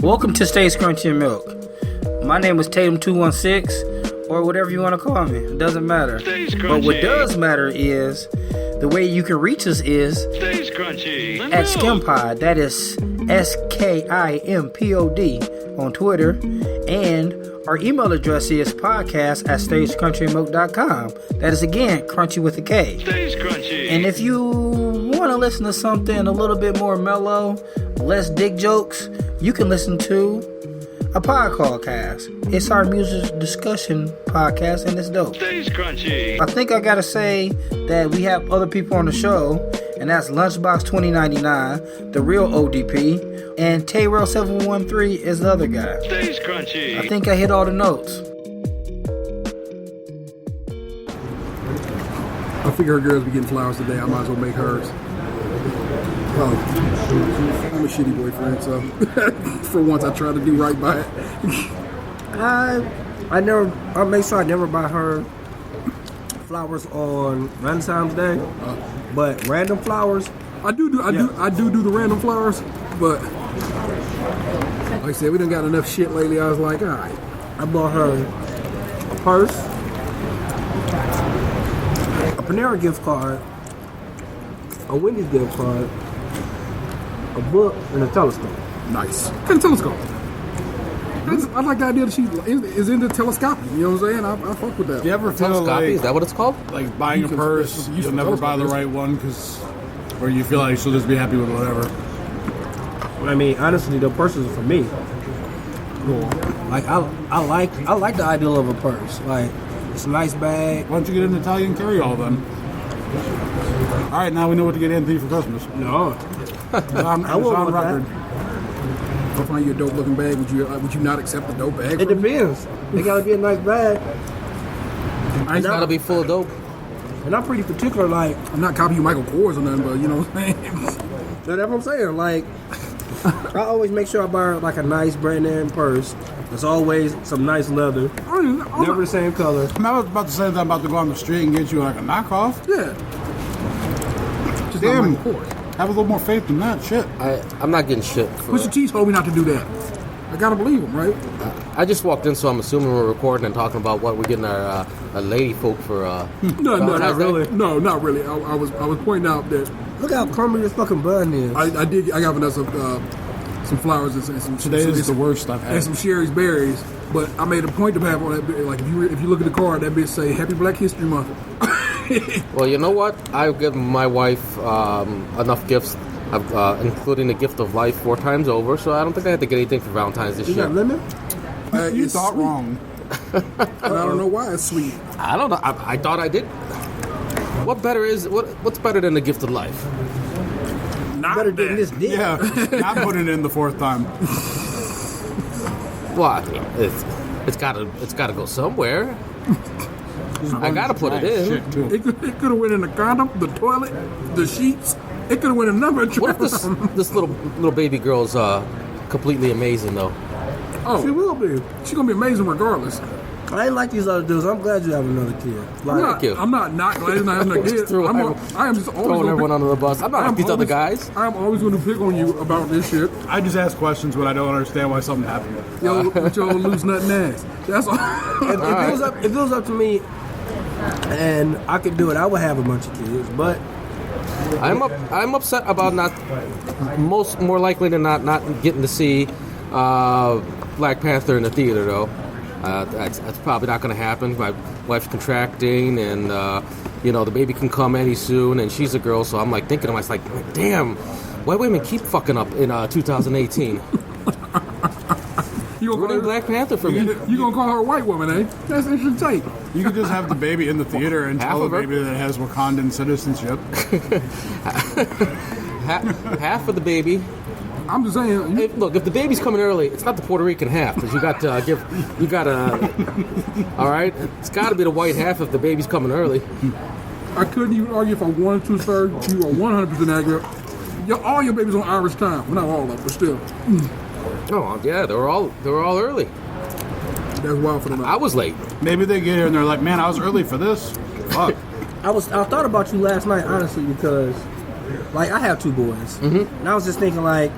Welcome to Stays Crunchy and Milk. My name is Tatuml216, or whatever you want to call me. It doesn't matter. But what does matter is the way you can reach us is Stays Crunchy at SKiMpod. That is SKIMPOD on Twitter. And our email address is podcast@stayscrunchyandmilk.com. That is again crunchy with a K. Stays Crunchy. And if you want to listen to something a little bit more mellow, less dick jokes, you can listen to a podcast. It's our music discussion podcast, and it's dope. Stays Crunchy. I think I gotta say that we have other people on the show, and that's Lunchbox 2099, the real ODP, and Tayrell 713 is the other guy. Stays Crunchy. I think I hit all the notes. I figure her girls be getting flowers today. I might as well make hers. I'm a shitty boyfriend, so for once I try to do right by it. I make sure I never buy her flowers on Valentine's Day, but random flowers. I do the random flowers, but like I said, we done got enough shit lately. I was like, all right. I bought her a purse, a Panera gift card, a Wendy's gift card, a book, and a telescope. Nice. What kind of telescope? I like the idea that she is into telescoping. You know what I'm saying? I fuck with that. Do you ever feel Telescopy, is that what it's called? like buying a purse, you'll never buy the right one or you feel like she'll just be happy with whatever? I mean, honestly, the purses are for me. Like I like the ideal of a purse. Like it's a nice bag. Why don't you get an Italian carry-all then? All right, now we know what to get Anthony for Christmas. No, I won't on want record. If I find you a dope looking bag, would you not accept a dope bag? it depends. It gotta be a nice bag. It's gotta be full of dope. And I'm pretty particular. Like I'm not copying Michael Kors or nothing, but you know what I'm saying? that's what I'm saying. Like I always make sure I buy like a nice brand name purse. There's always some nice leather. Never the same color. I was about to say that I'm about to go on the street and get you like a knockoff. Yeah. Just Damn. not Michael Kors. Have a little more faith than that. Shit. I'm not getting shit for Mr. Cheese told me not to do that. I gotta believe him, right? I just walked in, so I'm assuming we're recording and talking about what we're getting our lady folk for. No, not Valentine's Day. really. No, not really. I was pointing out that Look how crummy this fucking bun is. I got Vanessa some flowers and some Today is the worst I've and had. some Sherry's berries. But I made a point to have on that bit, like if you look at the card, that bitch say Happy Black History Month. Well, you know what? I've given my wife enough gifts, including the gift of life 4 times over, so I don't think I had to get anything for Valentine's this You year. got lemon? You It's thought sweet. wrong. And I don't know why it's sweet. I don't know. I thought I did. What's better than the gift of life? Not Better than this dick. Yeah, not putting it in the 4th time. Well, I mean, it's gotta go somewhere. I gotta put it in. Shit, too. It could have went in the condom, the toilet, the sheets. It could have went in a number of What if traps. this little baby girl's completely amazing though? Oh, She will be. she's gonna be amazing regardless. I ain't like these other dudes. I'm glad you have another kid. Like, you. I'm not glad he's not having a kid. Threw I am just always Throwing gonna everyone pick, under the bus. I'm not like these other guys. I'm always going to pick on you about this shit. I just ask questions when I don't understand why something happened. Yo, with your loose nut ass. That's all. if it was up to me, and I could do it, I would have a bunch of kids. But I'm upset about more likely than not getting to see Black Panther in the theater though. That's probably not going to happen. My wife's contracting, and the baby can come any soon, and she's a girl, so I'm like thinking to myself, like, damn, why women keep fucking up in 2018? You Ruining Black Panther for me. You gonna call her a white woman, eh? That's an interesting take. You could just have the baby in the theater and Half tell the of her. baby that it has Wakandan citizenship. Half of the baby. I'm just saying. Look, if the baby's coming early, it's not the Puerto Rican half, because all right, it's got to be the white half if the baby's coming early. I couldn't even argue if I wanted to, sir. You are 100% accurate. All your babies on Irish time. Well, not all of them, but still. Oh yeah, they were all early. That's wild for them. I was late. Maybe they get here and they're like, man, I was early for this. Fuck. I thought about you last night, honestly, because like I have 2 boys, and I was just thinking like,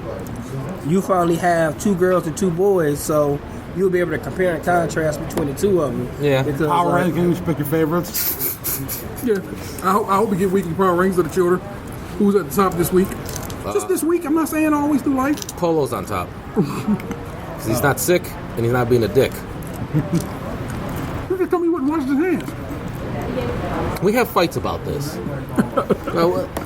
you finally have 2 girls and 2 boys, so you'll be able to compare and contrast between the 2 of them. Yeah. Because, Power rankings, pick your favorites. Yeah, I hope we get weekly power rankings of the children. Who's at the top this week? Just this week. I'm not saying always through life. Polo's on top. 'Cause he's not sick and he's not being a dick. You just told me he wouldn't wash his hands. We have fights about this.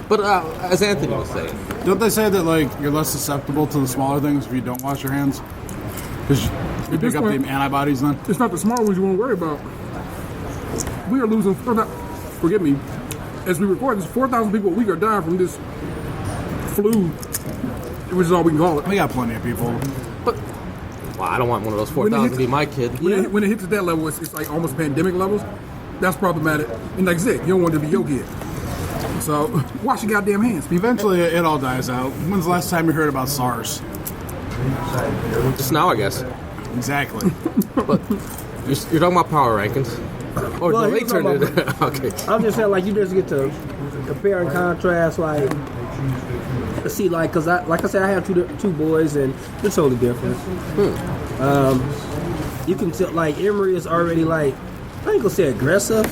But as Anthony was saying, Don't they say that like you're less susceptible to the smaller things if you don't wash your hands? Because you pick up the antibodies then. It's not the small ones you want to worry about. We are losing. Forgive me. As we record this, 4,000 people a week are dying from this flu, which is all we can call it. We got plenty of people. well, I don't want one of those 4,000 to be my kid. When it hits at that level, it's like almost pandemic levels. That's problematic. And like I said, you don't want it to be your kid. So wash your goddamn hands. Eventually, it all dies out. When's the last time you heard about SARS? Just now, I guess. Exactly. But you're talking about power rankings. Or Well, no, they he's turned talking it. Okay. I'm just saying, like, you just get to compare and contrast, like, see, like, because like I said, I have two boys, and they're totally different. You can tell, like, Emery is already, like, I ain't gonna say aggressive,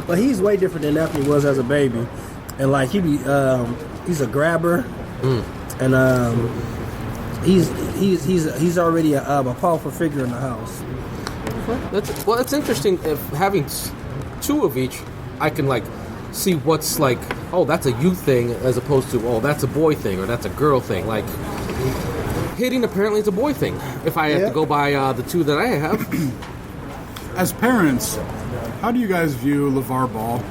but he's way different than Anthony was as a baby. And, like, he's a grabber, and he's already a powerful figure in the house. It's interesting if having 2 of each, I can like see what's like, oh, that's a you thing as opposed to, oh, that's a boy thing or that's a girl thing. Like hitting apparently is a boy thing. If I have to go by the 2 that I have. As parents, how do you guys view LaVar Ball?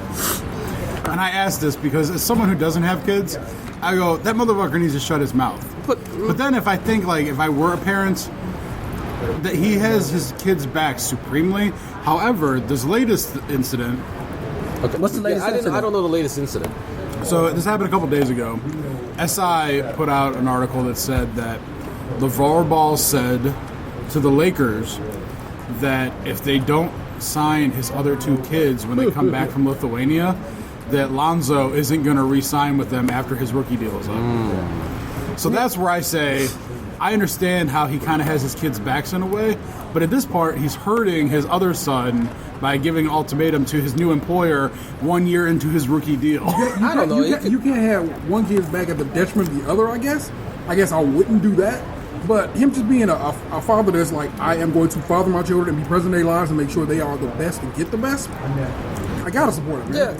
And I ask this because as someone who doesn't have kids, I go, that motherfucker needs to shut his mouth. But then if I think like if I were a parent, that he has his kids' back supremely. However, this latest incident. Okay. What's the latest incident? I don't know the latest incident. So this happened a couple days ago. SI put out an article that said that LaVar Ball said to the Lakers that if they don't sign his other 2 kids when they come back from Lithuania, that Lonzo isn't going to re-sign with them after his rookie deal is up. So that's where I say, I understand how he kind of has his kids' backs in a way, but at this part, he's hurting his other son by giving an ultimatum to his new employer 1 year into his rookie deal. I don't know. You can't have one kid's back at the detriment of the other, I guess. I guess I wouldn't do that. But him just being a father that's like, I am going to father my children and be present in their lives and make sure they are the best and get the best, I gotta support him. Man.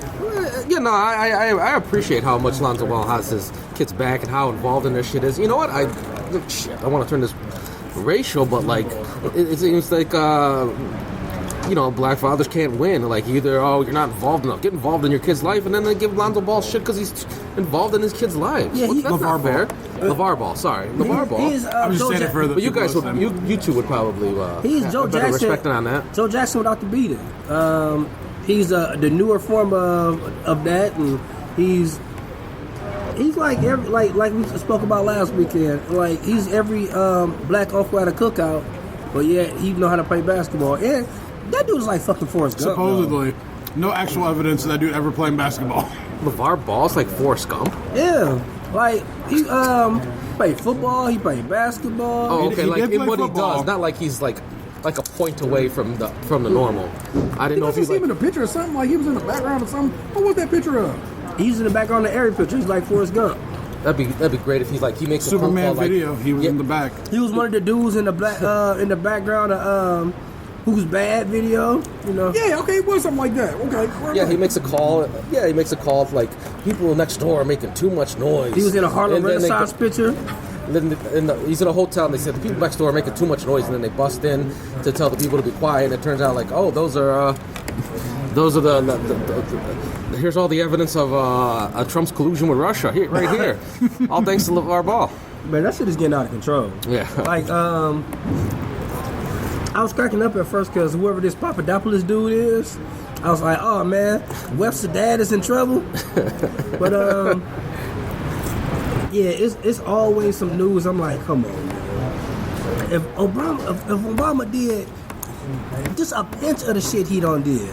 I appreciate how much Lonzo Ball has his kids back and how involved in their shit is. You know what? I want to turn this racial, but like it seems like black fathers can't win. Like either you're not involved enough, get involved in your kid's life, and then they give Lonzo Ball shit because he's involved in his kids' lives. Yeah, That's not fair. LaVar Ball, sorry, LaVar Ball. I'm just saying it for the. But you guys, people you 2 would probably he's Joe better Jackson. respect on that. Joe Jackson without the beating. He's the newer form of that, and he's like like we spoke about last weekend. Like he's every black uncle at a cookout, but yet he know how to play basketball. And that dude is like fucking Forrest Gump. Supposedly, no actual evidence of that dude ever playing basketball. LaVar Ball's like Forrest Gump. Yeah, like he played football, he played basketball. Oh, okay, He like did in play what football. he does, not like he's like a point away from the normal. I didn't know if He he see him in like. a picture or something, like he was in the background or something. What was that picture of? He's in the background of every picture. He's like Forrest Gump. That'd be great if he's like he makes a Superman phone call, video, like, he was in the back. He was one of the dudes in the black in the background of Who's Bad video. You know. Yeah, okay, it was something like that. Okay. Yeah, he makes a call. Yeah, he makes a call of like people next door are making too much noise. He was in a Harlem And then they Renaissance picture. he's in a hotel and they said the people next door are making too much noise, and then they bust in to tell the people to be quiet, and it turns out like, oh, those are the here's all the evidence of Trump's collusion with Russia right here, all thanks to LaVar Ball. Man, that shit is getting out of control. Yeah. Like I was cracking up at first because whoever this Papadopoulos dude is, I was like, oh man, Webster dad is in trouble. But yeah, it's always some news. I'm like, come on, man. If Obama did just a pinch of the shit he done did,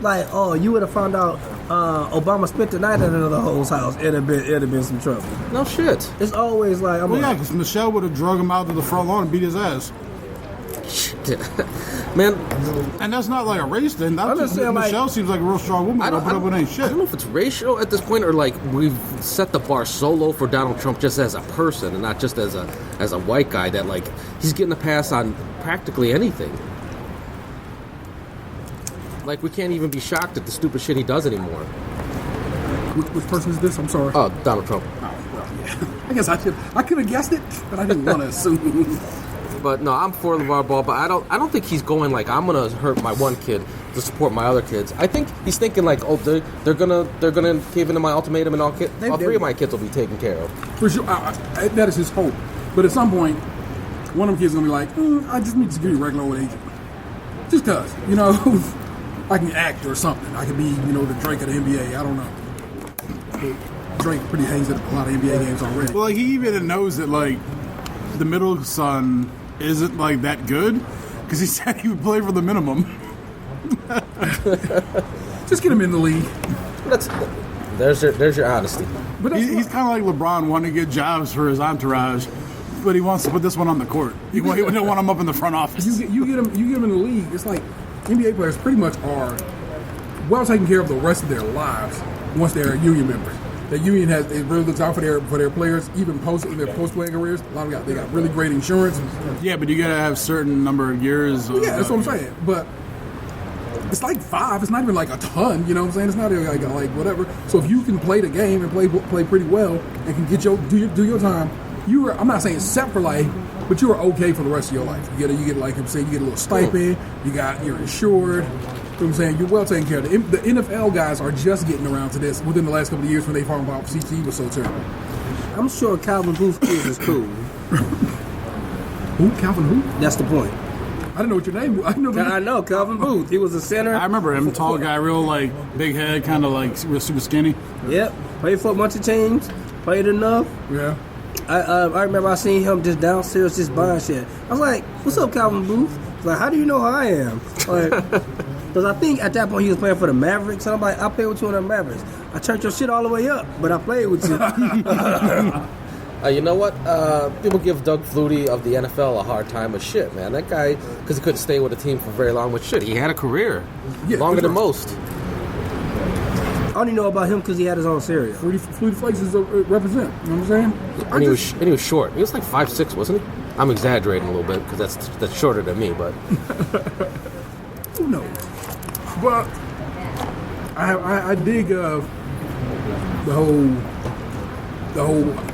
like, oh, you would have found out Obama spent the night at another hoe's house, it'd have been some trouble. No shit. It's always like, I'm Well, yeah, like, because Michelle would have drug him out to the front lawn and beat his ass. Man, And that's not like a race thing. That's I'm just saying, like- Michelle seems like a real strong woman. I don't, Put up with ain't I shit. don't know if it's racial at this point or like we've set the bar so low for Donald Trump just as a person and not just as a white guy that like he's getting a pass on practically anything. Like we can't even be shocked at the stupid shit he does anymore. Which person is this? I'm sorry. Oh, Donald Trump. Oh, well, yeah. I guess I could have guessed it, but I didn't want to assume. But no, I'm for LaVar Ball, but I don't think he's going like I'm gonna hurt my one kid to support my other kids. I think he's thinking like, oh, they're gonna cave into my ultimatum and all three of my kids will be taken care of. For sure, that is his hope. But at some point, one of them kids is gonna be like, I just need to be a regular old agent, just cause, you know, I can act or something. I can be, you know, the Drake of the NBA. I don't know. But Drake pretty hangs at a lot of NBA games already. Well, like, he even knows that, like, the middle son isn't, like, that good. Because he said he would play for the minimum. Just get him in the league. There's your honesty. But that's He's kind of like LeBron wanting to get jobs for his entourage. But he wants to put this one on the court. He don't want him up in the front office. you get him in the league. It's like NBA players pretty much are well taken care of the rest of their lives once they're union members. The union it really looks out for their players, even in their post playing careers. A lot of guys, they got really great insurance. Yeah, but you got to have a certain number of years. Yeah, that's what I'm saying. But it's like 5. It's not even like a ton. You know what I'm saying? It's not like whatever. So if you can play the game and play pretty well and can get do your time, I'm not saying set for life, but you are okay for the rest of your life. You get like I'm saying, you get a little stipend. You're insured. You know what I'm saying? You're well taken care of. The NFL guys are just getting around to this within the last couple of years when they found out CTE was so terrible. I'm sure Calvin Booth's kid is cool. Who? Calvin who? That's the point. I didn't know what your name was. I know Calvin Booth. He was a center. I remember him, tall guy, real like big head, kind of like real super skinny. Yep. Played for a bunch of teams. Played enough. Yeah. I remember I seen him just downstairs just buying shit. I was like, "What's up, Calvin Booth?" He's like, "How do you know who I am?" Like, because I think at that point he was playing for the Mavericks, and I'm like, "I played with you on the Mavericks. I turned your shit all the way up, but I played with you." You know what? People give Doug Flutie of the NFL a hard time with shit, man. That guy, because he couldn't stay with a team for very long with shit. He had a career. Longer than most. I only know about him because he had his own cereal. Flutie Flakes is represent. You know what I'm saying? And he was short. He was like 5'6", wasn't he? I'm exaggerating a little bit because that's shorter than me, but who knows? But I dig the whole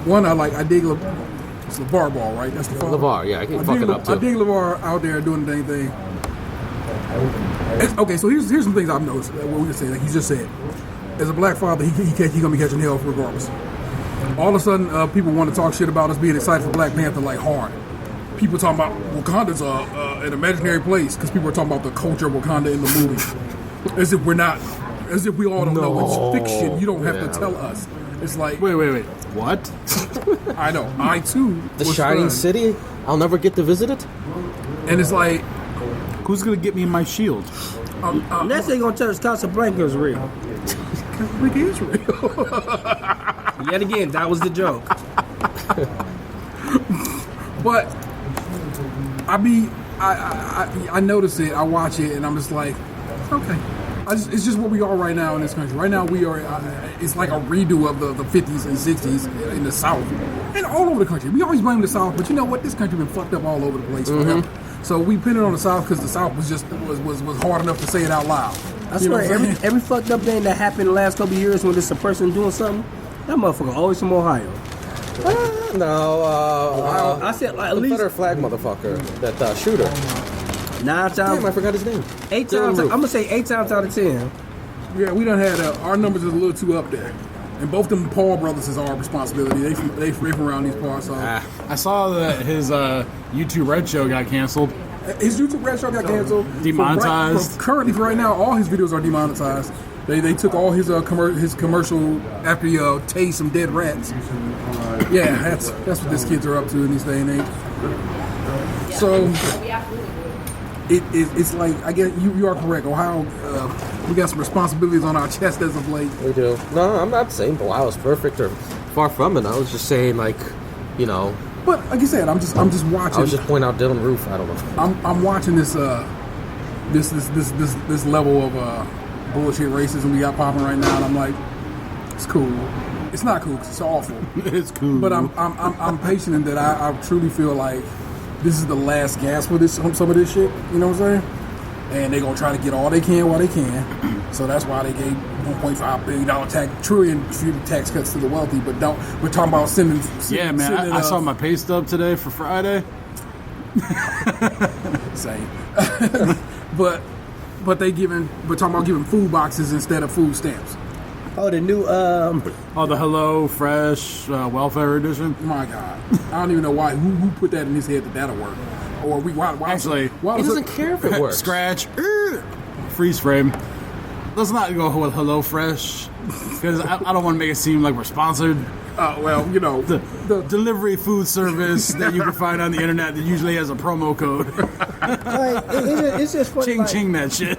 one. I dig it's LaVar Ball, right? That's the father. LaVar, yeah, I can fuck it up too. I dig LaVar out there doing the dang thing. Okay, so here's some things I've noticed. What we just say, like you just said, as a black father, he gonna be catching hell regardless. All of a sudden, people want to talk shit about us being excited for Black Panther like hard. People talking about Wakanda's an imaginary place because people are talking about the culture of Wakanda in the movie, as if we all don't know it's fiction. You don't have to tell us. It's like wait, what? I know. I too. The was Shining stunned. City. I'll never get to visit it. And it's like, Who's gonna get me my shield? Next thing gonna tell us Casablanca is real. Casablanca is real. Yet again, that was the joke. But I notice it. I watch it, and I'm just like, okay. It's just what we are right now in this country. Right now, we are. It's like a redo of the 50s and 60s in the South and all over the country. We always blame the South, but you know what? This country been fucked up all over the place forever. So we pin it on the South because the South was just was hard enough to say it out loud. I swear, every fucked up thing that happened the last couple of years when there's a person doing something, that motherfucker always from Ohio. No, I said like, at the least Confederate flag motherfucker, that shooter. 9 times. Damn, I forgot his name. 8 times. I'm gonna say 8 times out of 10. Yeah, we done had our numbers is a little too up there, and both them Paul brothers is our responsibility. They from around these parts. So. I saw that his YouTube Red Show got canceled. His YouTube Red Show got canceled. Demonetized. Currently, for right now, all his videos are demonetized. They took all his commercial after he tased some dead rats. Yeah, that's what these kids are up to in this day and age. So it's like, I guess you are correct. Ohio, we got some responsibilities on our chest as of late. We do. No, I'm not saying Ohio is perfect or far from it. I was just saying, like, you know. But like you said, I'm just watching. I was just pointing out Dylan Roof. I don't know. I'm watching this level of bullshit racism we got popping right now, and I'm like, it's cool. It's not cool 'cause it's awful. It's cool. But I'm patient in that I truly feel like this is the last gasp for some of this shit. You know what I'm saying? And they're gonna try to get all they can while they can. So that's why they gave $1.5 billion trillion tax cuts to the wealthy. But we're talking about sending. Yeah, man. I saw my pay stub today for Friday. Same. but we're talking about giving food boxes instead of food stamps. Oh, the new Oh, the Hello Fresh welfare edition. My God, I don't even know why. Who put that in his head that'll work? Or why Actually, why He doesn't care if it works. Scratch. Freeze frame. Let's not go with Hello Fresh because I don't want to make it seem like we're sponsored. Well, you know, The delivery food service that you can find on the internet that usually has a promo code. like, it's just funny. Ching like, ching that shit.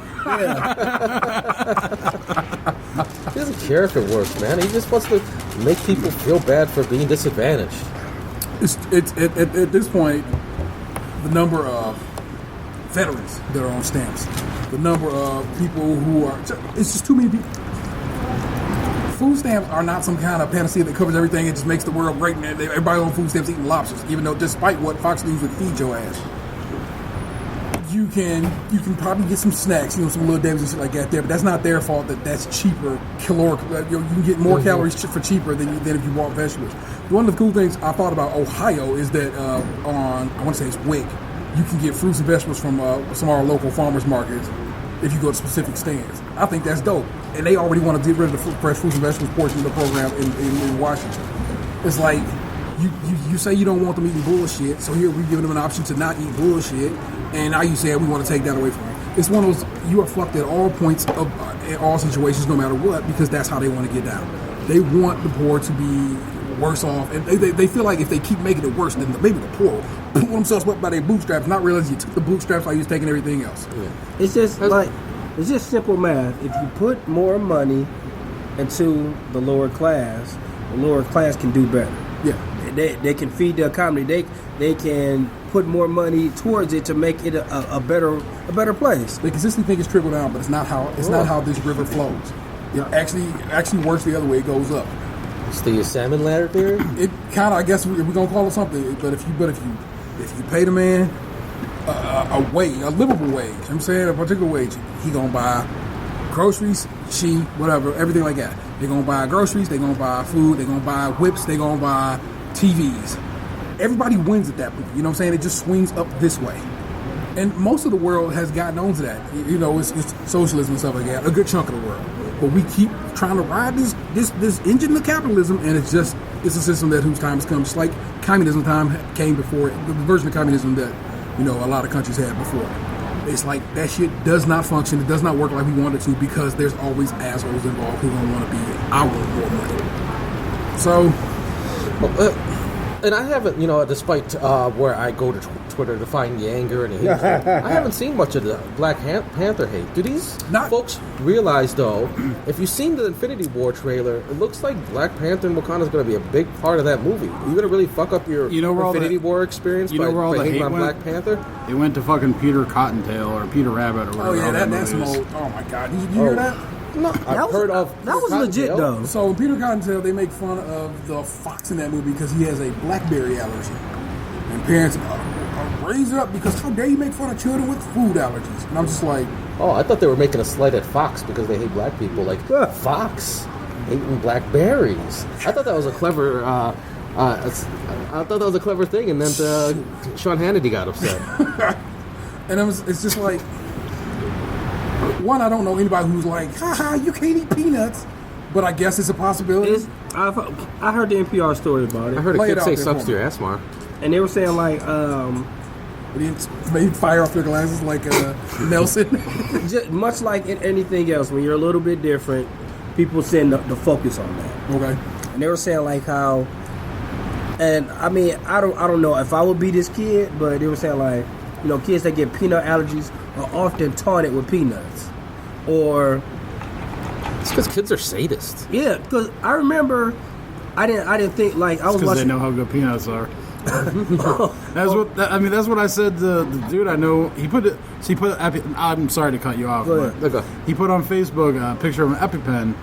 He doesn't care if it works, man. He just wants to make people feel bad for being disadvantaged. it's at this point, the number of veterans that are on stamps, the number of people who are, it's just too many people. Food stamps are not some kind of panacea that covers everything. It just makes the world great, and everybody on food stamps eating lobsters, even though despite what Fox News would feed your ass. You can probably get some snacks, some little Davis and shit like that there, but that's not their fault. That's cheaper caloric. You can get more calories for cheaper than if you bought vegetables. One of the cool things I thought about Ohio is that on, I want to say it's WIC, you can get fruits and vegetables from some of our local farmers markets if you go to specific stands. I think that's dope. And they already want to get rid of the fresh fruits and vegetables portion of the program in Washington. It's like, you say you don't want them eating bullshit, so here we're giving them an option to not eat bullshit, and now you say we want to take that away from them. It's one of those, you are fucked at all points of in all situations, no matter what, because that's how they want to get down. They want the poor to be worse off, and they feel like if they keep making it worse, then maybe the poor will pull themselves up by their bootstraps, not realize you took the bootstraps while you was taking everything else. Yeah. It's just like, it's just simple math. If you put more money into the lower class can do better. Yeah. They can feed the economy. They can put more money towards it to make it a better place. They consistently think it's trickle down, but it's not how this river flows. It actually works the other way. It goes up. It's the salmon ladder theory. It kind of, I guess we're gonna call it something. But if you pay the man a livable wage, you know what I'm saying, a particular wage, he gonna buy groceries, whatever, everything like that. They're gonna buy groceries. They're gonna buy food. They're gonna buy whips. They're gonna buy TVs. Everybody wins at that point. You know what I'm saying? It just swings up this way. And most of the world has gotten on to that. It's socialism and stuff like that. A good chunk of the world. But we keep trying to ride this engine of capitalism, and it's a system that whose time has come. Just like communism time came before it, the version of communism that a lot of countries had before. It's like that shit does not function. It does not work like we want it to because there's always assholes involved who don't want to be our more money. So. And I haven't, despite where I go to Twitter to find the anger and the hate, I haven't seen much of the Black Panther hate. Do these folks realize, though, if you've seen the Infinity War trailer, it looks like Black Panther and Wakanda is going to be a big part of that movie. You're going to really fuck up your Infinity War experience by hating on Black Panther? It went to fucking Peter Cottontail or Peter Rabbit or whatever. Oh, yeah, that's some old. Oh, my God. Did you hear that? No, I've heard of that was legit though. So in Peter Cottontail, they make fun of the fox in that movie because he has a blackberry allergy, and parents raise it up because how dare you make fun of children with food allergies? And I'm just like, oh, I thought they were making a slight at Fox because they hate black people. Like Fox hating blackberries. I thought that was a clever. I thought that was a clever thing, and then Sean Hannity got upset. And it's just like. One, I don't know anybody who's like, haha, you can't eat peanuts. But I guess it's a possibility. I heard the NPR story about it. I heard a kid say sucks to your ass, Mark. And they were saying like, maybe fire off their glasses like Nelson. Just, much like in anything else, when you're a little bit different, people tend to focus on that. Okay. And they were saying like how, and I mean, I don't know if I would be this kid, but they were saying like, kids that get peanut allergies are often taunted with peanuts, or It's because kids are sadists. yeah. Because I remember, I didn't think like I was Because they watching. know how good peanuts are. That's what I said to the dude I know. I'm sorry to cut you off. Go ahead. But Okay. he put on Facebook a picture of an EpiPen.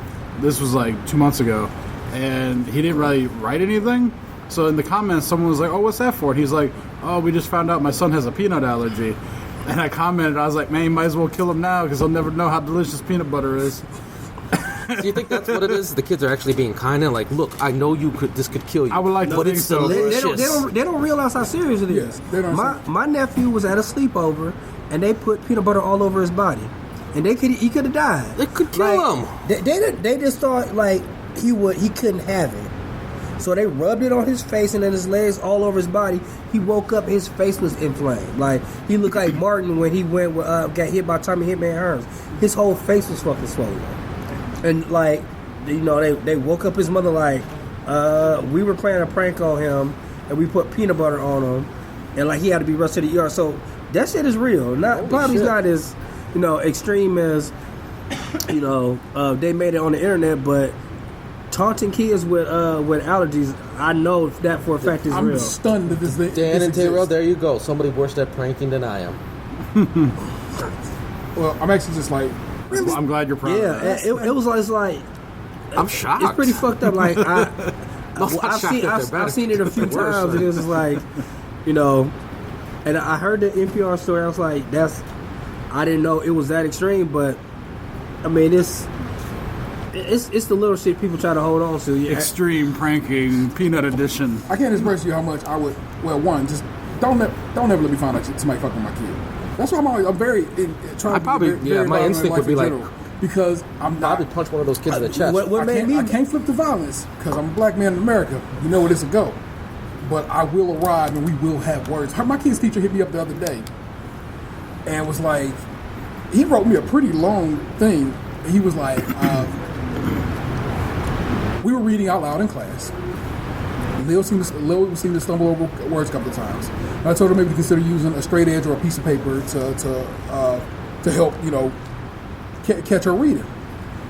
This was like 2 months ago, and he didn't really write anything. So in the comments, someone was like, "Oh, what's that for?" And he's like, "Oh, we just found out my son has a peanut allergy." And I commented, I was like, "Man, you might as well kill him now because he'll never know how delicious peanut butter is." Do you think that's what it is? The kids are actually being kind and like, look, I know this could kill you. I would like to but think it's so. delicious. They don't realize how serious it is. Yes, they don't My nephew was at a sleepover, and they put peanut butter all over his body, and he could have died. It could kill him. They just thought like he couldn't have it, so they rubbed it on his face and then his legs all over his body. He woke up, his face was inflamed. Like he looked like Martin when he got hit by Tommy Hitman Hearns. His whole face was fucking swollen, and like. They woke up his mother like, we were playing a prank on him, and we put peanut butter on him, and like he had to be rushed to the ER. So that shit is real. Probably not as extreme as they made it on the internet, but taunting kids with allergies, I know that for a fact is I'm real. stunned that this thing. Dan and this Tyrell, exists. there you go. Somebody worse at pranking than I am. Well, I'm actually just like, really? I'm glad you're proud of that. Yeah, it was like I'm shocked. it's pretty fucked up. Like I'm not I've shocked that they're seen it a few worse. times, and it was like, and I heard the NPR story. I was like, I didn't know it was that extreme, but I mean, it's the little shit people try to hold on to. Yeah. Extreme pranking, peanut edition. I can't express to you how much I would. Well, one, just don't ever let me find out somebody fucking with my kid. That's why I'm very trying. I probably- to be very my involved in instinct life would be in like, general, because I'm not. Probably punch one of those kids in the chest. What made me? I can't flip the violence because I'm a black man in America. You know where this will go. But I will arrive and we will have words. My kid's teacher hit me up the other day and was like, he wrote me a pretty long thing. He was like, we were reading out loud in class. Lil seemed to stumble over words a couple of times. And I told her maybe to consider using a straight edge or a piece of paper to help, catch her reading.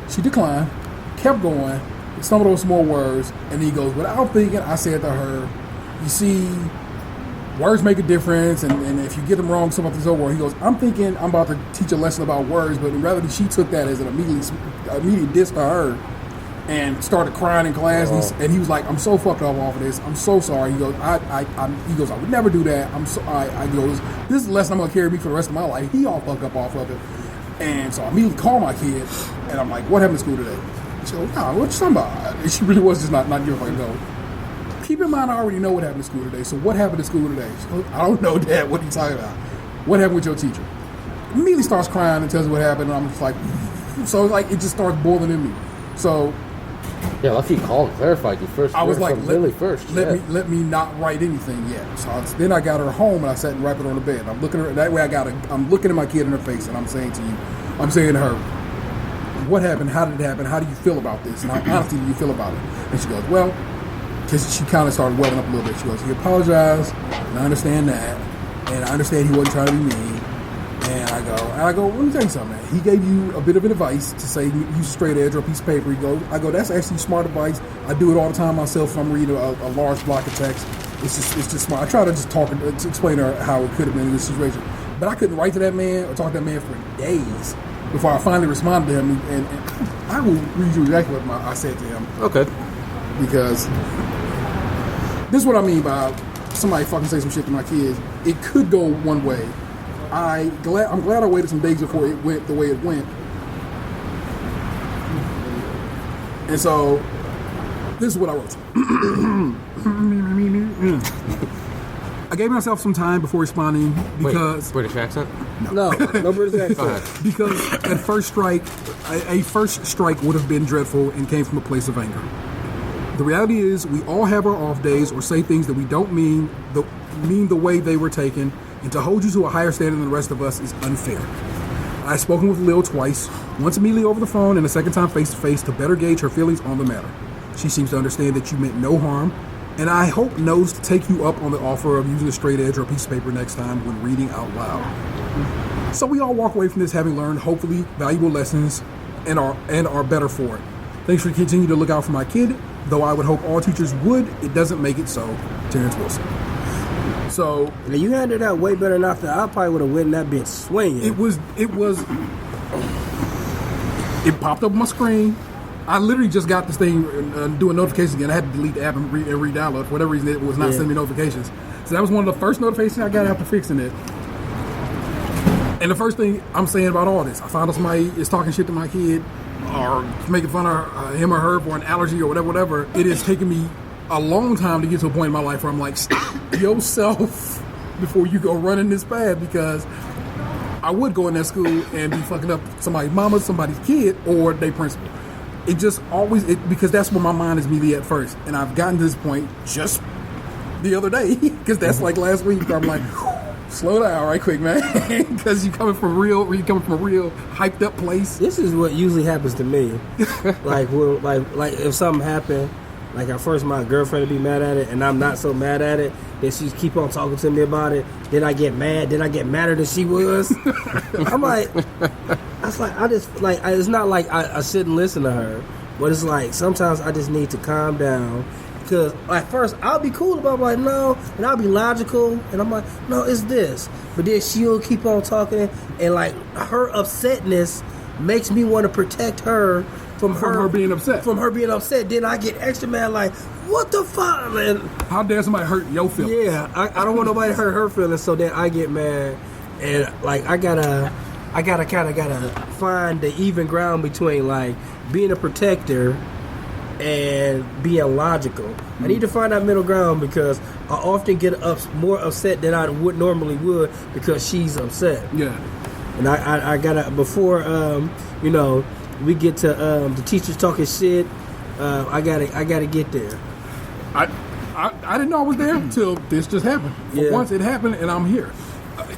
She declined, kept going, stumbled over some more words, and he goes, without thinking, I said to her, you see, words make a difference, and if you get them wrong, something's over. He goes, I'm thinking I'm about to teach a lesson about words, but rather than she took that as an immediate diss to her and started crying in class, and he was like, I'm so fucked up off of this. I'm so sorry. He goes, I would never do that. I goes, this is a lesson I'm gonna carry me for the rest of my life. He all fucked up off of it. And so I immediately called my kid, and I'm like, what happened to school today? She goes, nah, what you talking about? And she really was just not giving a fucking go. Keep in mind, I already know what happened to school today. So what happened to school today? She goes, I don't know, Dad. What are you talking about? What happened with your teacher? Immediately starts crying and tells me what happened, and I'm just like, so like it just starts boiling in me. So Yeah, lucky you called and clarified you first. I was like, let me not write anything yet. So then I got her home and I sat and wrapped it on the bed. I'm looking at her that way. I'm looking at my kid in her face and I'm saying to her, what happened? How did it happen? How do you feel about this? And how honestly do you feel about it? And she goes, well, because she kind of started welling up a little bit. She goes, he apologized, and I understand that, and I understand he wasn't trying to be mean. And I go, let me tell you something, man. He gave you a bit of advice to say use a straight edge or a piece of paper. I go, that's actually smart advice. I do it all the time myself if I'm reading a large block of text. It's just smart. I try to just to explain to her how it could have been in this situation. But I couldn't write to that man or talk to that man for days before I finally responded to him. And I will read you exactly what I said to him. Okay. Because this is what I mean by somebody fucking say some shit to my kids. It could go one way. I'm glad I waited some days before it went the way it went. And so, this is what I wrote. I gave myself some time before responding because... Wait, British accent? No British accent. Go ahead. Because at first strike, a first strike would have been dreadful and came from a place of anger. The reality is we all have our off days or say things that we don't mean the way they were taken, and to hold you to a higher standard than the rest of us is unfair. I've spoken with Lil twice, once immediately over the phone and a second time face to face to better gauge her feelings on the matter. She seems to understand that you meant no harm And I hope knows to take you up on the offer of using a straight edge or a piece of paper next time when reading out loud. So we all walk away from this having learned, hopefully, valuable lessons and are better for it. Thanks for continuing to look out for my kid. Though I would hope all teachers would, it doesn't make it so. Terrence Wilson. So Now you handled that way better than I thought. I probably would have went that bitch swinging. It popped up on my screen. I literally just got this thing doing notifications again. I had to delete the app and re-download. For whatever reason, it was not sending me notifications. So that was one of the first notifications I got after fixing it. And the first thing I'm saying about all this, I found out somebody is talking shit to my kid or making fun of him or her for an allergy or whatever. It has taken me a long time to get to a point in my life where I'm like, stop yourself before you go running this path, because I would go in that school and be fucking up somebody's mama, somebody's kid, or their principal. It just always, because that's where my mind is immediately at first. And I've gotten to this point just the other day, because that's like last week, I'm like, slow down right quick, man, because you're coming from a real hyped up place. This is what usually happens to me. like if something happened, like at first my girlfriend would be mad at it, and I'm not so mad at it. Then she keep on talking to me about it. Then I get mad. Then I get madder than she was. I'm like, it's not like I shouldn't listen to her, but it's like sometimes I just need to calm down. Because at first I'll be cool about it, like no, and I'll be logical, and I'm like, no, it's this. But then she'll keep on talking, and like her upsetness makes me want to protect her from her being upset. From her being upset. Then I get extra mad, like, what the fuck, man? How dare somebody hurt your feelings? Yeah, I don't want nobody to hurt her feelings, so then I get mad, and like I gotta find the even ground between like being a protector and being logical. I need to find that middle ground, because I often get more upset than I would normally would because she's upset. Yeah. And I gotta, before we get to the teachers talking shit, I gotta get there. I didn't know I was there until this just happened. Yeah. Once it happened, and I'm here.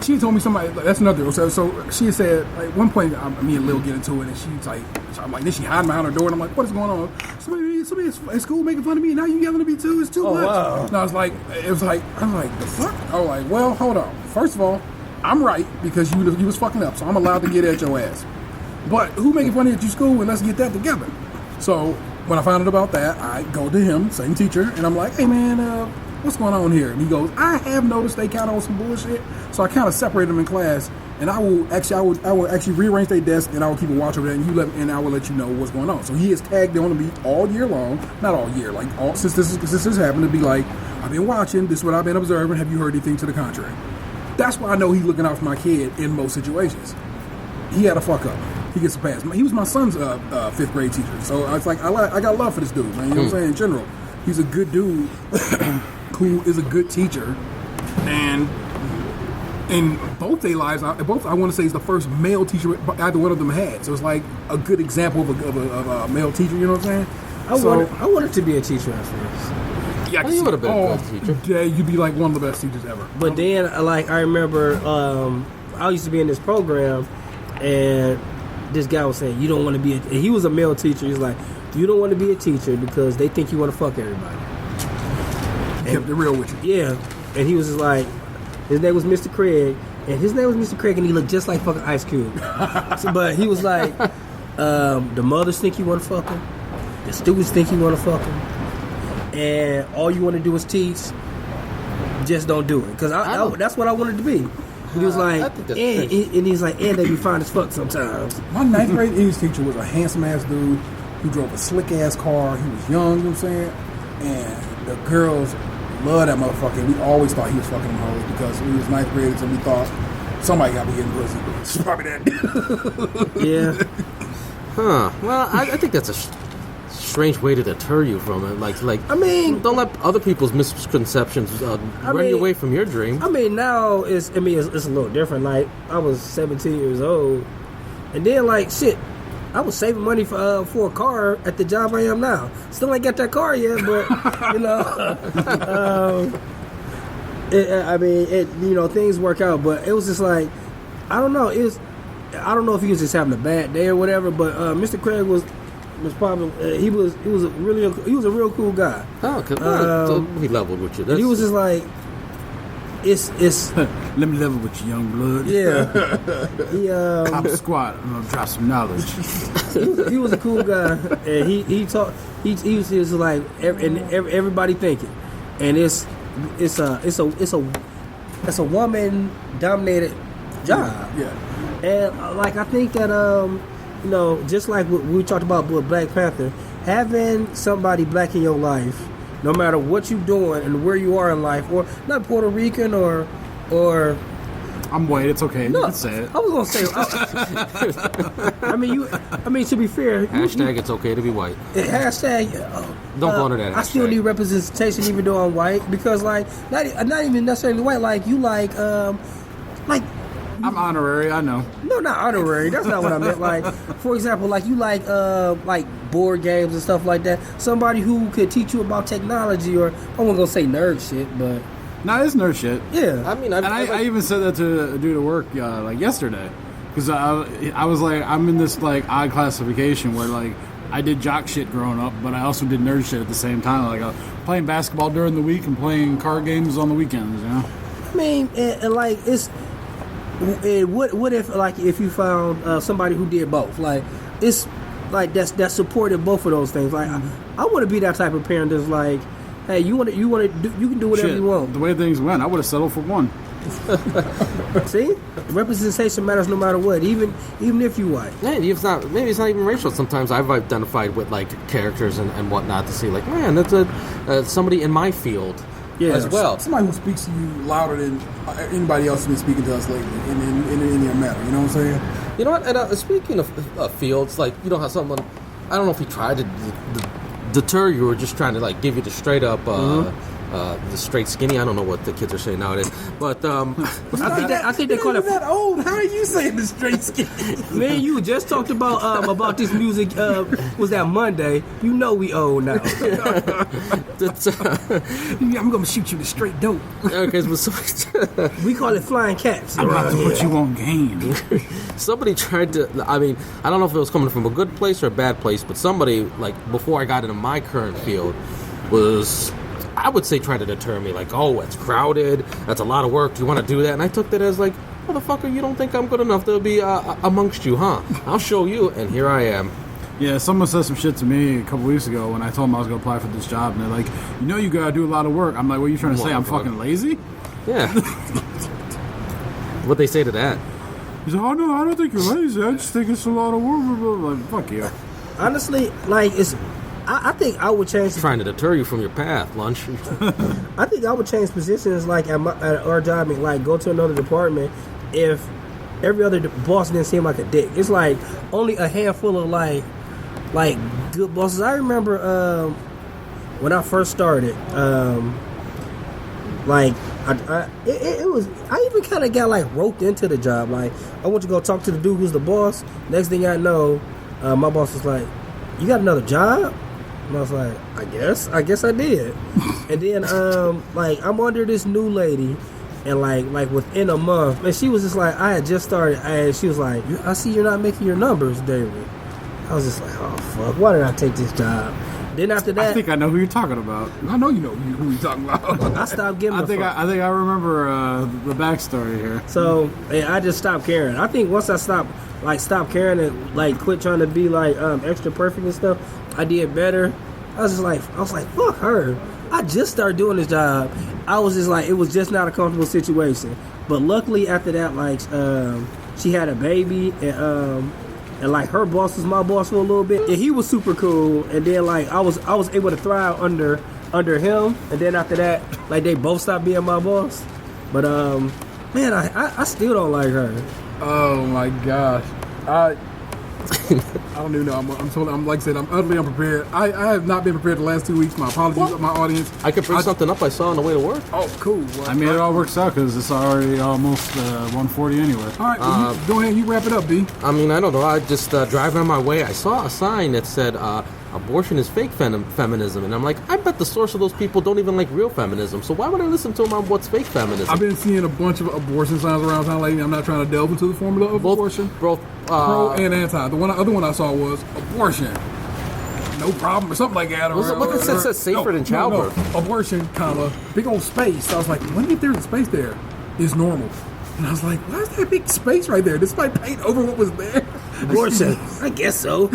She told me somebody, that's another. So she said, like, at one point, me and Lil get into it, and she's like, I'm like, then she hiding behind her door, and I'm like, what is going on? Somebody at school making fun of me, and now you yelling at me too? It's too much. Wow. And I was like, the fuck? I was like, well, hold on. First of all, I'm right, because you was fucking up, so I'm allowed to get at your ass. But who making fun of you at your school, and let's get that together. So when I found out about that, I go to him, same teacher, and I'm like, hey man, what's going on here? And he goes, I have noticed they kind of on some bullshit. So I kind of separate them in class, and I will actually rearrange their desk, and I will keep a watch over that, and I will let you know what's going on. So he is tagged on to me all year long, not all year, like since this happened, to be like, I've been watching, this is what I've been observing, have you heard anything to the contrary? That's why I know he's looking out for my kid in most situations. He had a fuck up. He gets a pass. He was my son's 5th grade teacher, so I was like, I got love for this dude, man. You know what I'm saying? In general, he's a good dude who is a good teacher, and in both their lives, I want to say is the first male teacher either one of them had. So it's like a good example of a male teacher. You know what I'm saying? I wanted to be a teacher at first. Yeah, you would have been a good teacher. Yeah, you'd be like one of the best teachers ever. But then, like, I remember I used to be in this program, and this guy was saying, you don't want to be he was a male teacher. He's like, you don't want to be a teacher because they think you want to fuck everybody. Kept it real with you. Yeah. And he was just like, his name was Mr. Craig, and he looked just like fucking Ice Cube. But he was like, the mothers think you want to fuck him, the students think you want to fuck him, and all you want to do is teach. Just don't do it, because that's what I wanted to be. He was like, and he's like, and they be fine as fuck sometimes. My 9th grade English teacher was a handsome ass dude who drove a slick ass car. He was young, you know what I'm saying? And the girls loved that motherfucker. And we always thought he was fucking them hoes because we was 9th graders and we thought somebody got to be getting pussy. It's probably that. Yeah. Huh. Well, I think that's a strange way to deter you from it. Like I mean, don't let other people's misconceptions run you away from your dream. I mean, now it's a little different. Like, I was 17 years old, and then like shit, I was saving money for a car at the job I am now. Still ain't got that car yet, but you know, things work out. But it was just like, I don't know. I don't know if he was just having a bad day or whatever. But Mr. Craig was was probably he was a real cool guy. Oh, so he leveled with you. He was just like, it's Let me level with you, young blood. yeah. Cop squad. I'm gonna drop some knowledge. he was a cool guy, and he talked. He was just like everybody thinking, and it's a woman dominated job. Yeah. And like I think that you know, just like what we talked about with Black Panther, having somebody black in your life, no matter what you're doing and where you are in life, or not Puerto Rican or I'm white. It's okay. no, You can say it. I was gonna say. I mean, to be fair, Hashtag it's okay to be white. Hashtag. Don't go under that I still hashtag. need representation, even though I'm white, because like not even necessarily white. Like you like. I'm honorary. I know. No, not honorary. That's not what I meant. Like, for example, like you like board games and stuff like that. Somebody who could teach you about technology, or I wasn't gonna say nerd shit, but Nah, it's nerd shit. yeah. I mean, I even said that to a dude at work like yesterday, because I was like, I'm in this like odd classification where like I did jock shit growing up, but I also did nerd shit at the same time. Like playing basketball during the week and playing card games on the weekends. You know. I mean, and like it's. What if like if you found somebody who did both? Like it's like that supported both of those things. Like I want to be that type of parent that's like, hey, you want to do, you can do whatever Shit, you want. the way things went, I would have settled for one. See, representation matters no matter what, even if you white. maybe it's not even racial. Sometimes I've identified with like characters and whatnot to see like, man, that's somebody in my field as well. Somebody who speaks to you louder than anybody else has been speaking to us lately in your matter. You know what I'm saying? You know what? And speaking of fields, like you don't have someone. I don't know if he tried to deter you or just trying to like give you the straight up. The straight skinny. I don't know what the kids are saying nowadays, but I think they call it. That old? How are you saying the straight skin? Man, you just talked about this music. Was that Monday? You know we old now. I'm gonna shoot you the straight dope. okay, so We call it flying cats. I'm about to put you on game. somebody tried to. I mean, I don't know if it was coming from a good place or a bad place, but somebody like before I got into my current field was. I would say try to deter me, like, oh, it's crowded, that's a lot of work, do you want to do that? And I took that as like, motherfucker, you don't think I'm good enough to be amongst you, huh? I'll show you, and here I am. Yeah, someone said some shit to me a couple weeks ago when I told them I was going to apply for this job, and they're like, you know you got to do a lot of work. I'm like, what are you trying to say, I'm fucking lazy? Yeah. What'd they say to that? He's like, oh, no, I don't think you're lazy, I just think it's a lot of work. I'm like, fuck you. Honestly, like it's. I think I would change. Trying to deter you from your path, Lunch. I think I would change positions, like at our job, and like go to another department if every other boss didn't seem like a dick. It's like only a handful of like good bosses. I remember when I first started, it was. I even kind of got like roped into the job. Like I went to go talk to the dude who's the boss. Next thing I know, my boss was like, "You got another job?" And I was like, I guess I did. And then, like, I'm under this new lady, and like within a month, and she was just like, I had just started, and she was like, I see you're not making your numbers daily. I was just like, oh fuck, why did I take this job? Then after that, I think I know who you're talking about. I know you know who we talking about. I stopped giving a fuck. I think I remember the backstory here. So I just stopped caring. I think once I stopped caring and like quit trying to be like extra perfect and stuff, I did better. I was like, fuck her. I just started doing this job. I was just like, it was just not a comfortable situation. But luckily after that, like she had a baby, and like her boss was my boss for a little bit, and he was super cool. And then like I was able to thrive under him. And then after that, like they both stopped being my boss. But man, I still don't like her. Oh my gosh. I don't even know. I'm like I said, I'm utterly unprepared. I have not been prepared the last 2 weeks. My apologies, my audience. I could bring something up I saw on the way to work. Oh, cool. Well, I mean, it all works out because it's already almost 1:40 anyway. all right, well, go ahead. You wrap it up, B. I mean, I don't know. I just driving on my way, I saw a sign that said, abortion is fake feminism. And I'm like, I bet the source of those people don't even like real feminism. So why would I listen to them on what's fake feminism? I've been seeing a bunch of abortion signs around town lately. I'm not trying to delve into the formula of abortion. Both Pro and anti. The other one I saw was abortion. no problem or something like that. What it says safer than childbirth. No. Abortion, comma, big old space. So I was like, when if there's a space there is normal. And I was like, why is that big space right there? Did somebody paint over what was there? Abortion. I guess so.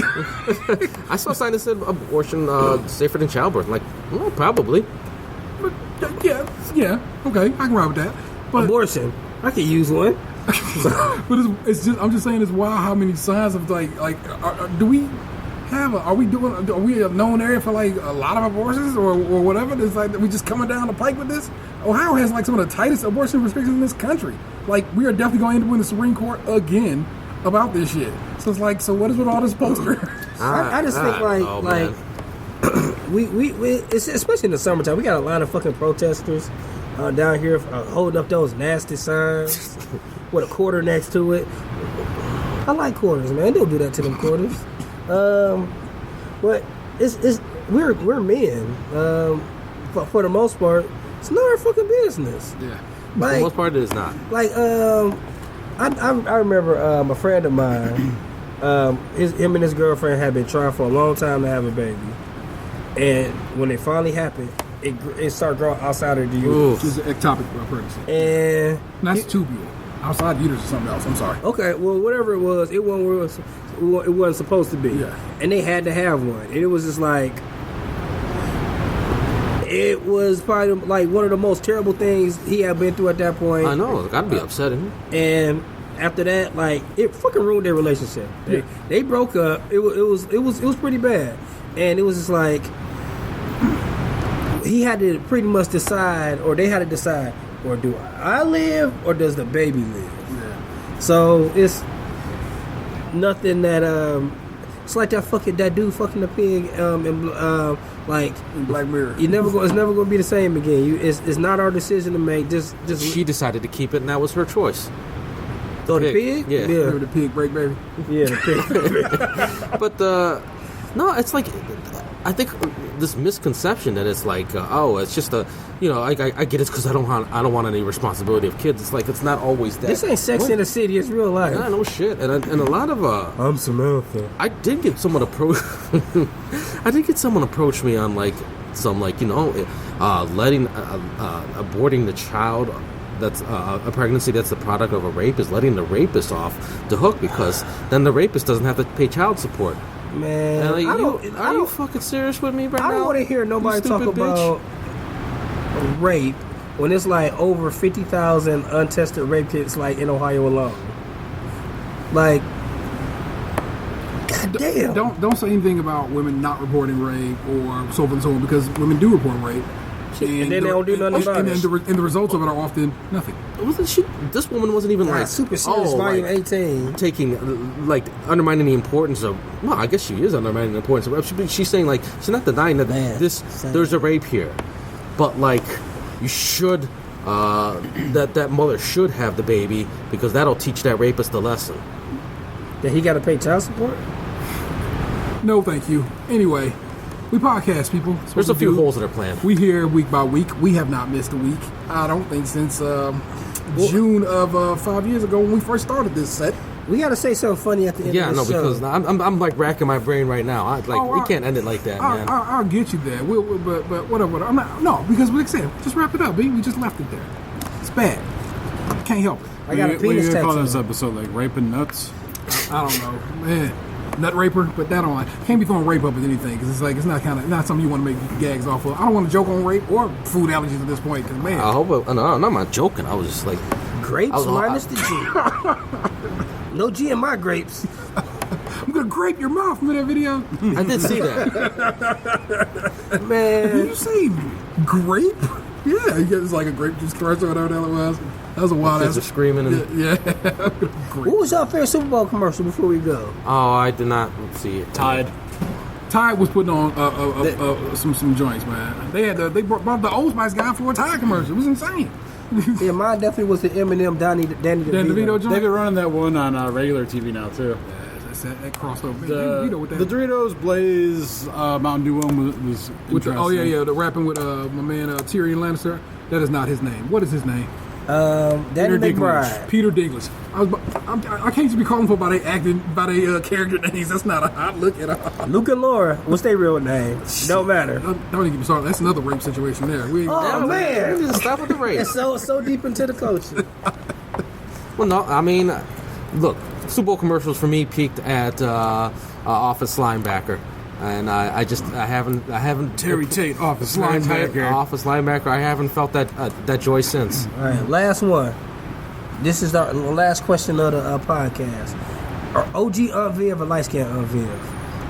I saw a sign that said abortion safer than childbirth. I'm like, well, probably. But, yeah, okay, I can ride with that. But Abortion. I could use one. but it's just I'm just saying it's wild how many signs of do we have are we a known area for like a lot of abortions or whatever? It's like we just coming down the pike with this. Ohio has like some of the tightest abortion restrictions in this country. Like we are definitely going to end up in the Supreme Court again about this shit. So it's like, so what is with all this poster? I just think we it's, especially in the summertime, we got a lot of fucking protesters down here holding up those nasty signs with a quarter next to it. I like quarters, man. Don't do that to them quarters. But it's we're men. For the most part, it's not our fucking business. Yeah. For the most part, it is not. Like I remember a friend of mine. Him and his girlfriend had been trying for a long time to have a baby, and when it finally happened, it started growing outside of the uterus. It's an ectopic pregnancy. And that's tubule. Outside the uterus or something else. I'm sorry. Okay, well, whatever it wasn't it wasn't supposed to be. Yeah. And they had to have one. And it was just like, it was probably like one of the most terrible things he had been through at that point. I know, it's got to be upsetting. And after that, like, it fucking ruined their relationship. They broke up. It was pretty bad. And it was just like, he had to pretty much decide, or they had to decide, or do I live or does the baby live? Yeah. So it's nothing that it's like that dude fucking the pig like In Black Mirror. it's never gonna be the same again. It's not our decision to make. Just She decided to keep it, and that was her choice. the pig. Yeah. Remember the pig break, baby? Yeah, the pig. But no, it's like, I think this misconception that it's like, it's just I get it because I don't want any responsibility of kids. It's like, it's not always that. This ain't Sex in the City. It's real life. Yeah, no shit. And a lot of I'm Samantha. I did get someone approach. I did get someone approach me on like some letting aborting the child that's a pregnancy that's the product of a rape is letting the rapist off the hook, because then the rapist doesn't have to pay child support. Man, And are you fucking serious with me right now? I don't want to hear nobody talk about rape when it's like over 50,000 untested rape kits like in Ohio alone. Like, goddamn. Don't say anything about women not reporting rape or so forth and so on, because women do report rape. And then they don't do nothing about it. And the results of it are often nothing. This woman wasn't even like Super Serious Volume 18. taking, like, undermining the importance of. Well, I guess she is undermining the importance of rape. She's saying, like, she's not denying that there's a rape here, but like, you should that mother should have the baby, because that'll teach that rapist a lesson. That he got to pay child support? No, thank you. Anyway, we podcast, people. There's a few holes in our plan. We here week by week. We have not missed a week. I don't think since June of 5 years ago when we first started this set. We got to say something funny at the end of the show. Because I'm like racking my brain right now. We can't end it like that, man. I'll get you there. But whatever. I'm not. No, because like I said, just wrap it up, B. We just left it there. It's bad. Can't help it. I got a penis What do you call tattoo. this episode? Like raping nuts? I don't know, man. Nut raper, but that don't can't be throwing rape up with anything, because it's like it's not something you want to make gags off of. I don't want to joke on rape or food allergies at this point, because man, I hope. No, I'm not joking. I was just like, Grapes minus the G. No G in my grapes. I'm gonna grape your mouth. Remember that video? I did see that. Did Man. you say grape? Yeah, it's like a grape juice commercial or whatever the hell it was. That was a wild Kids are ass. screaming and. Yeah. What was your favorite Super Bowl commercial before we go? Oh, I did not see it. Tide. Tide was putting on some joints, man. They brought the Old Spice guy for a Tide commercial. It was insane. Yeah, mine definitely was the Eminem Danny DeVito. joint. They've been running that one on regular TV now too. That crossed over. The with that. Doritos Blaze Mountain Dew one was With the, interesting. the rapping with my man Tyrion Lannister. That is not his name. What is his name? Danny McBride. Peter Dinklage. I can't just be calling for by their acting, by their character names. That's not a hot look at all. Luke and Laura. What's their real name? Don't matter. Don't even get me started. That's another rape situation there. Oh man, We need to stop with the race. it's so deep into the culture. Well, no, I mean, look, Super Bowl commercials for me peaked at Office Linebacker, and I haven't Terry Tate, office Office linebacker. Linebacker. I haven't felt that joy since. All right, last one. This is our last question of the podcast. Are OG unveiled or light skin unveiled?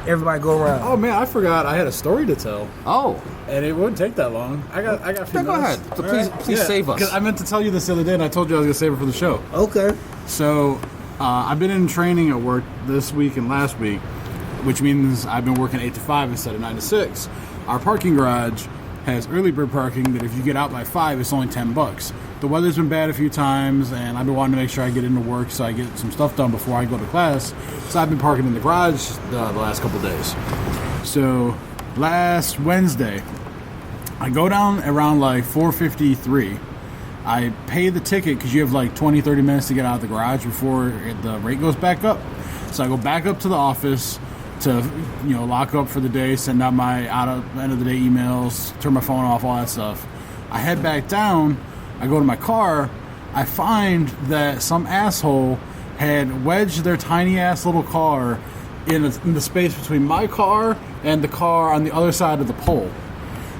Everybody go around. Oh man, I forgot I had a story to tell, Oh, and it wouldn't take that long. I got a few go minutes. ahead. So All please save us. 'Cause I meant to tell you this the other day, and I told you I was gonna save it for the show. Okay. So I've been in training at work this week and last week, which means I've been working 8 to 5 instead of 9 to 6. Our parking garage has early bird parking that if you get out by 5, it's only $10. The weather's been bad a few times, and I've been wanting to make sure I get into work so I get some stuff done before I go to class. So I've been parking in the garage the last couple days. So last Wednesday, I go down around like 4:53. I pay the ticket because you have like 20, 30 minutes to get out of the garage before the rate goes back up. So I go back up to the office to, lock up for the day, send out my end of the day emails, turn my phone off, all that stuff. I head back down. I go to my car. I find that some asshole had wedged their tiny ass little car in the space between my car and the car on the other side of the pole,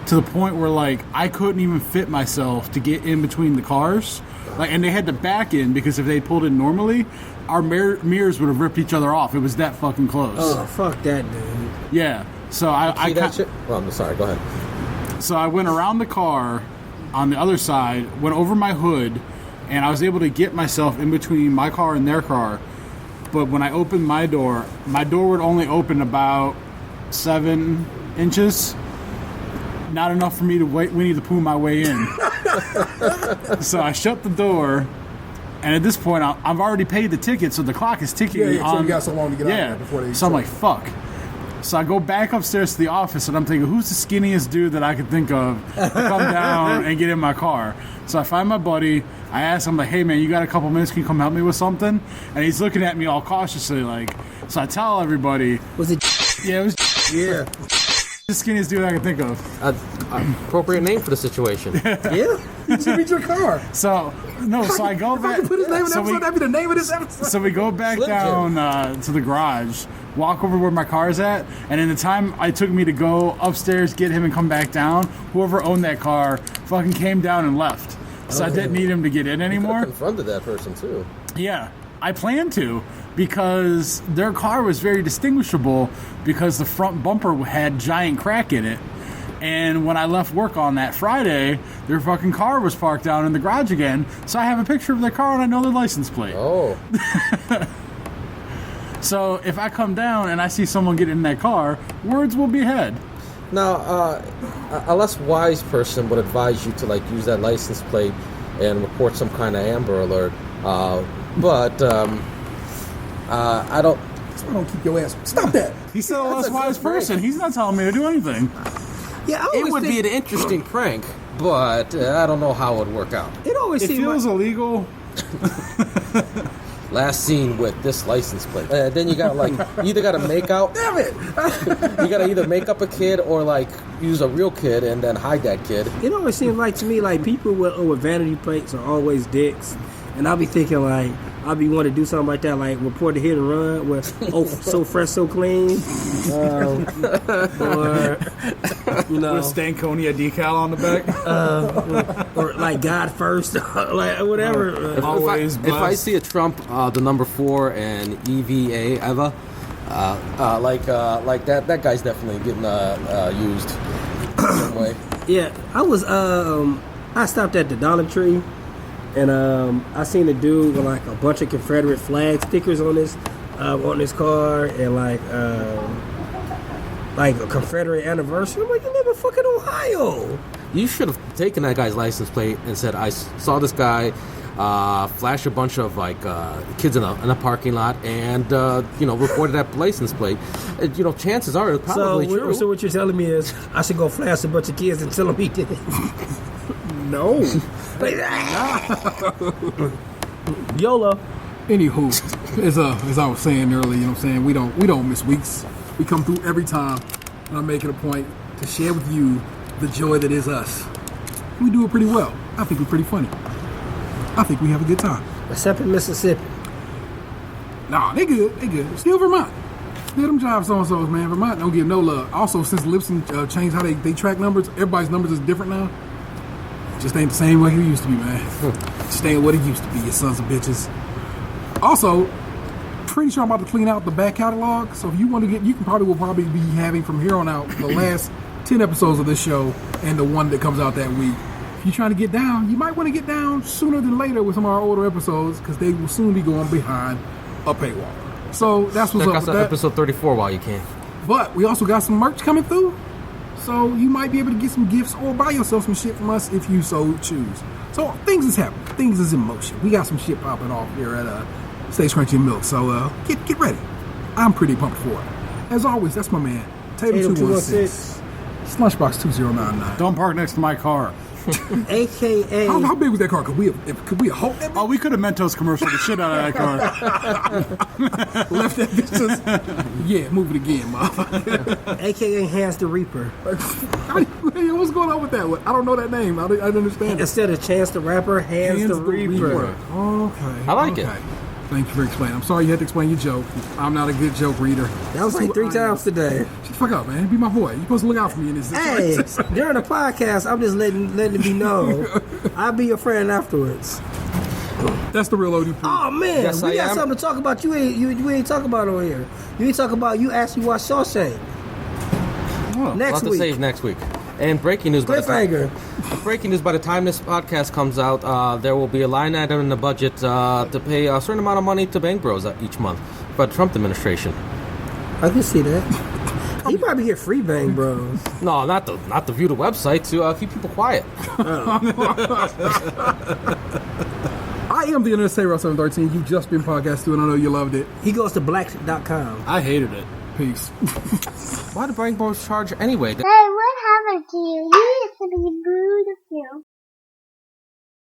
to the point where like I couldn't even fit myself to get in between the cars, and they had to back in because if they pulled in normally, our mirrors would have ripped each other off. It was that fucking close. Oh, fuck that, dude. Yeah. So I See that shit? Well, I'm sorry. Go ahead. So I went around the car on the other side, went over my hood, and I was able to get myself in between my car and their car. But when I opened my door would only open about 7 inches. Not enough for me to Winnie the Pooh my way in. So I shut the door, and at this point, I've already paid the ticket, so the clock is ticking. Yeah, so you got so long to get out yeah. there before they... So I'm like, fuck. So I go back upstairs to the office, and I'm thinking, who's the skinniest dude that I could think of to come down and get in my car? So I find my buddy. I ask him, like, hey, man, you got a couple minutes? Can you come help me with something? And he's looking at me all cautiously, like, so I tell everybody. Was it? Yeah, it was Yeah. the skinniest dude I could think of. Appropriate name for the situation. Yeah. He should beat your car. So, no, so I go If I back. could put his name in the so episode, that'd be the name of this episode. So we go back Slim Jim. down to the garage, walk over where my car's at, and in the time it took me to go upstairs, get him, and come back down, whoever owned that car fucking came down and left. So I didn't need him to get in anymore. Confronted that person too. Yeah, I planned to, because their car was very distinguishable because the front bumper had giant crack in it. And when I left work on that Friday, their fucking car was parked down in the garage again. So I have a picture of their car and I know their license plate. Oh, So if I come down and I see someone get in that car, words will be had. now a less wise person would advise you to like use that license plate and report some kind of Amber Alert. But I don't. I don't keep your ass. Stop that. He said a less a wise good break. person. He's not telling me to do anything. Yeah, I It always would be think, an interesting prank, but I don't know how it would work out. It always It seems feels like, illegal. Last seen with this license plate. Then you gotta like you either gotta make out. Damn it. You gotta either make up a kid or like use a real kid and then hide that kid. it always seems like to me like people with vanity plates are always dicks, and I'll be thinking like I'll be wanting to do something like that, like report a hit and run with so fresh, so clean, or With a Stankonia decal on the back. or like God first, like whatever. Always If I blessed. see a Trump, the number 4 and EVA Eva, like that guy's definitely getting used some way. Yeah, I was I stopped at the Dollar Tree, and I seen a dude with like a bunch of Confederate flag stickers on his car, and like a Confederate anniversary. I'm like, you live in fucking Ohio. You should have taken that guy's license plate and said, "I saw this guy flash a bunch of like kids in a parking lot, and reported that license plate." Chances are it's probably true. So what you're telling me is I should go flash a bunch of kids and tell them he did it. No. YOLO. Anywho, as I was saying earlier, you know what I'm saying, we don't miss weeks. We come through every time, and I'm making a point to share with you the joy that is us. We do it pretty well. I think we're pretty funny. I think we have a good time. Except in Mississippi. Nah, they good. Still Vermont. Still them jive so-and-sos, man. Vermont don't give no love. Also, since Lipson changed how they track numbers, everybody's numbers is different now. Just ain't the same way it used to be, man. Just ain't what it used to be, you sons of bitches. Also, pretty sure I'm about to clean out the back catalog. So if you want to get, will probably be having from here on out the last 10 episodes of this show and the one that comes out that week. If you're trying to get down, you might want to get down sooner than later with some of our older episodes because they will soon be going behind a paywall. So that's what's Check up out with that. episode 34 while you can. But we also got some merch coming through. So you might be able to get some gifts or buy yourself some shit from us if you so choose. So things is happening. Things is in motion. We got some shit popping off here at Stay Crunchy and Milk. So get ready. I'm pretty pumped for it. As always, that's my man. Tatum 216. Lunchbox 2099. Don't park next to my car. AKA. How big was that car? Could we hold that? Oh, we could have Mentos commercial the shit out of that car. Left that bitch. Yeah, move it again, motherfucker. AKA Hands the Reaper. What's going on with that one? I don't know that name. I didn't understand it. Instead of Chance the Rapper, Hands the Reaper. Okay. I like it. Thank you for explaining. I'm sorry you had to explain your joke. I'm not a good joke reader. That was like 3 times today. Shut the fuck up, man. Be my boy. You're supposed to look out for me in this Hey, situation. during the podcast, I'm just letting it be known. I'll be your friend afterwards. That's the real OD. Oh man, Yes, we I got am. something to talk about. You ain't talking about on here. You ain't talking about. You actually watch Shawshank next Lot to week. save next week. And breaking news. Cliffhanger. Breaking news, by the time this podcast comes out, there will be a line item in the budget to pay a certain amount of money to Bang Bros each month by the Trump administration. I can see that. You probably get free Bang Bros. No, not to view the website, to keep people quiet. I am the Internet Saver 713. You've just been podcasting, and I know you loved it. He goes to black.com. I hated it. Peace. Why do Bang Bros charge anyway? Hey, what happened to you? You used to be beautiful.